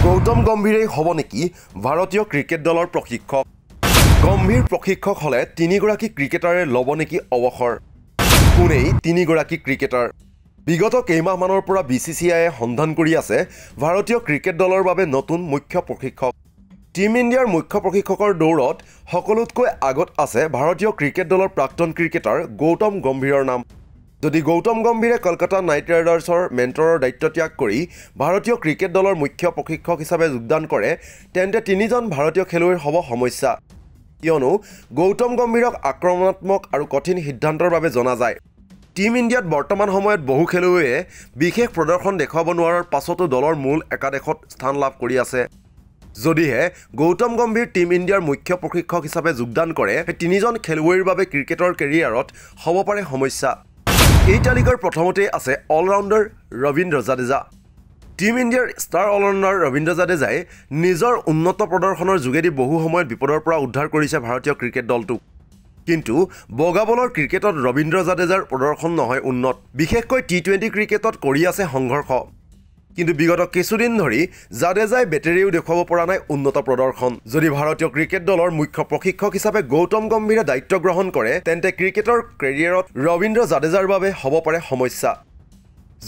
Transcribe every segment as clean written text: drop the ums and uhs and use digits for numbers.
গৌতম গম্ভীৰেই হ'ব নেকি ভাৰতীয় ক্ৰিকেট দলৰ প্ৰশিক্ষক? গম্ভীৰ প্ৰশিক্ষক হ'লে তিনিগৰাকী ক্ৰিকেটাৰে ল'ব নেকি অৱসৰ? কোনেই তিনিগৰাকী ক্ৰিকেটাৰ? বিগত কেইমাহমানৰ পৰা BCCIয়ে সন্ধান কৰি আছে ভাৰতীয় ক্ৰিকেট দলৰ বাবে নতুন মুখ্য প্ৰশিক্ষক। টিম ইণ্ডিয়াৰ মুখ্য প্ৰশিক্ষকৰ দৌৰত সকলোতকৈ আগত আছে ভাৰতীয় ক্ৰিকেট দলৰ প্ৰাক্তন ক্ৰিকেটাৰ গৌতম গম্ভীৰৰ নাম। যদি গৌতম গম্ভীৰে কলকাতা নাইট ৰাইডাৰ্ছৰ মেণ্টৰৰ দায়িত্ব ত্যাগ কৰি ভাৰতীয় ক্ৰিকেট দলৰ মুখ্য প্ৰশিক্ষক হিচাপে যোগদান কৰে তেন্তে তিনিজন ভাৰতীয় খেলুৱৈৰ হ'ব সমস্যা। কিয়নো গৌতম গম্ভীৰক আক্ৰমণাত্মক আৰু কঠিন সিদ্ধান্তৰ বাবে জনা যায়। টিম ইণ্ডিয়াত বৰ্তমান সময়ত বহু খেলুৱৈয়ে বিশেষ প্ৰদৰ্শন দেখুৱাব নোৱাৰাৰ পাছতো দলৰ মূল একাদশত স্থান লাভ কৰি আছে। যদিহে গৌতম গম্ভীৰ টিম ইণ্ডিয়াৰ মুখ্য প্ৰশিক্ষক হিচাপে যোগদান কৰে তিনিজন খেলুৱৈৰ বাবে ক্ৰিকেটৰ কেৰিয়াৰত হ'ব পাৰে সমস্যা। এই তালিকাৰ প্ৰথমতেই আছে অলৰাউণ্ডাৰ ৰবীন্দ্ৰ জাদেজা। টিম ইণ্ডিয়াৰ ষ্টাৰ অলৰাউণ্ডাৰ ৰবীন্দ্ৰ জাদেজাই নিজৰ উন্নত প্ৰদৰ্শনৰ যোগেদি বহু সময়ত বিপদৰ পৰা উদ্ধাৰ কৰিছে ভাৰতীয় ক্ৰিকেট দলটোক। কিন্তু বগা বলৰ ক্ৰিকেটত ৰবীন্দ্ৰ জাদেজাৰ প্ৰদৰ্শন নহয় উন্নত। বিশেষকৈ T20 ক্ৰিকেটত কৰি আছে সংঘৰ্ষ। কিন্তু বিগত কিছুদিন ধৰি জাদেজাই বেটেৰীও দেখুৱাব পৰা নাই উন্নত প্ৰদৰ্শন। যদি ভাৰতীয় ক্ৰিকেট দলৰ মুখ্য প্ৰশিক্ষক হিচাপে গৌতম গম্ভীৰে দায়িত্ব গ্ৰহণ কৰে তেন্তে ক্ৰিকেটৰ কেৰিয়াৰত ৰবীন্দ্ৰ জাদেজাৰ বাবে হ'ব পাৰে সমস্যা।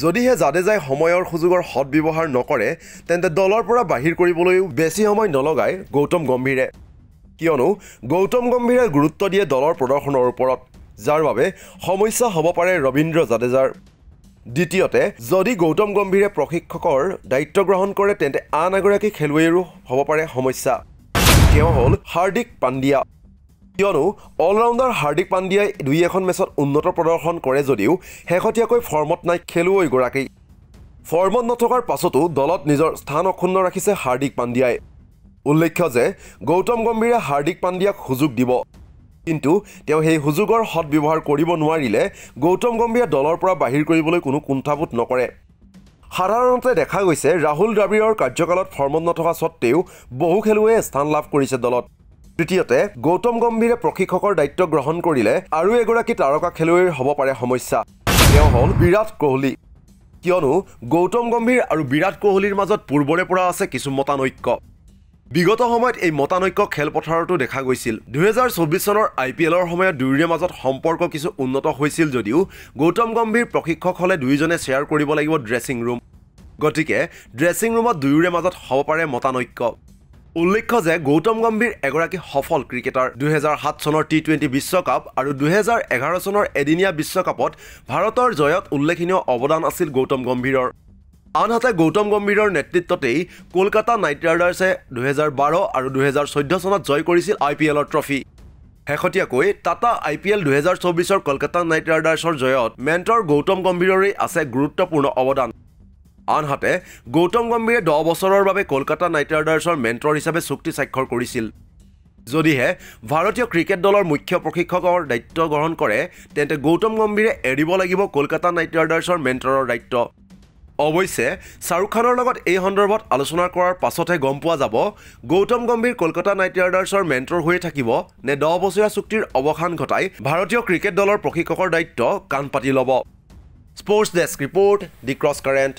যদিহে জাদেজাই সময়ৰ সুযোগৰ সদব্যৱহাৰ নকৰে তেন্তে দলৰ পৰা বাহিৰ কৰিবলৈও বেছি সময় নলগায় গৌতম গম্ভীৰে। কিয়নো গৌতম গম্ভীৰে গুৰুত্ব দিয়ে দলৰ প্ৰদৰ্শনৰ ওপৰত, যাৰ বাবে সমস্যা হ'ব পাৰে ৰবীন্দ্ৰ জাদেজাৰ। দ্বিতীয়তে যদি গৌতম গম্ভীৰে প্ৰশিক্ষকৰ দায়িত্ব গ্ৰহণ কৰে তেন্তে আন এগৰাকী খেলুৱৈৰো হ'ব পাৰে সমস্যা। তেওঁ হ'ল হাৰ্দিক পাণ্ডিয়া। কিয়নো অলৰাউণ্ডাৰ হাৰ্দিক পাণ্ডিয়াই দুই এখন মেচত উন্নত প্ৰদৰ্শন কৰে যদিও শেহতীয়াকৈ ফৰ্মত নাই খেলুৱৈগৰাকী। ফৰ্মত নথকাৰ পাছতো দলত নিজৰ স্থান অক্ষুণ্ণ ৰাখিছে হাৰ্দিক পাণ্ডিয়াই। উল্লেখ্য যে গৌতম গম্ভীৰে হাৰ্দিক পাণ্ডিয়াক সুযোগ দিব, কিন্তু তেওঁ সেই সুযোগৰ সদব্যৱহাৰ কৰিব নোৱাৰিলে গৌতম গম্ভীৰে দলৰ পৰা বাহিৰ কৰিবলৈ কোনো কুণ্ঠাবোধ নকৰে। সাধাৰণতে দেখা গৈছে ৰাহুল দ্ৰাবিড়ৰ কাৰ্যকালত ফৰ্মত নথকা স্বত্তেও বহু খেলুৱৈয়ে স্থান লাভ কৰিছে দলত। তৃতীয়তে গৌতম গম্ভীৰে প্ৰশিক্ষকৰ দায়িত্ব গ্ৰহণ কৰিলে আৰু এগৰাকী তাৰকা খেলুৱৈৰ হ'ব পাৰে সমস্যা। তেওঁ হ'ল বিৰাট কোহলি। কিয়নো গৌতম গম্ভীৰ আৰু বিৰাট কোহলিৰ মাজত পূৰ্বৰে পৰা আছে কিছু মতানৈক্য। বিগত সময়ত এই মতানৈক্য খেলপথাৰতো দেখা গৈছিল। 2024 চনৰ IPLৰ সময়ত দুয়োৰে মাজত সম্পৰ্ক কিছু উন্নত হৈছিল যদিও গৌতম গম্ভীৰ প্ৰশিক্ষক হ'লে দুয়োজনে শ্বেয়াৰ কৰিব লাগিব ড্ৰেছিং ৰুম। গতিকে ড্ৰেছিং ৰুমত দুয়োৰে মাজত হ'ব পাৰে মতানৈক্য। উল্লেখ্য যে গৌতম গম্ভীৰ এগৰাকী সফল ক্ৰিকেটাৰ। 2007 চনৰ T20 বিশ্বকাপ আৰু 2011 চনৰ এদিনীয়া বিশ্বকাপত ভাৰতৰ জয়ত উল্লেখনীয় অৱদান আছিল গৌতম গম্ভীৰৰ। আনহাতে গৌতম গম্ভীৰৰ নেতৃত্বতেই কলকাতা নাইট ৰাইডাৰ্ছে 2012 আৰু 2014 চনত জয় কৰিছিল IPLৰ ট্ৰফি। শেহতীয়াকৈ টাটা IPL 2024ৰ কলকাতা নাইট ৰাইডাৰ্ছৰ জয়ত মেণ্টৰ গৌতম গম্ভীৰৰেই আছে গুৰুত্বপূৰ্ণ অৱদান। আনহাতে গৌতম গম্ভীৰে 10 বছৰৰ বাবে কলকাতা নাইট ৰাইডাৰ্ছৰ মেণ্টৰ হিচাপে চুক্তি স্বাক্ষৰ কৰিছিল। যদিহে ভাৰতীয় ক্ৰিকেট দলৰ মুখ্য প্ৰশিক্ষকৰ দায়িত্ব গ্ৰহণ কৰে তেন্তে গৌতম গম্ভীৰে এৰিব লাগিব কলকাতা নাইট ৰাইডাৰ্ছৰ মেণ্টৰৰ দায়িত্ব। অৱশ্যে শ্বাহৰুখ খানৰ লগত এই সন্দৰ্ভত আলোচনা কৰাৰ পাছতহে গম পোৱা যাব গৌতম গম্ভীৰ কলকাতা নাইট ৰাইডাৰ্ছৰ মেণ্টৰ হৈয়ে থাকিব নে 10 বছৰীয়া চুক্তিৰ অৱসান ঘটাই ভাৰতীয় ক্ৰিকেট দলৰ প্ৰশিক্ষকৰ দায়িত্ব কাণ পাতি ল'ব। স্পৰ্টছ ডেস্ক ৰিপৰ্ট, দি ক্ৰছ কাৰেণ্ট।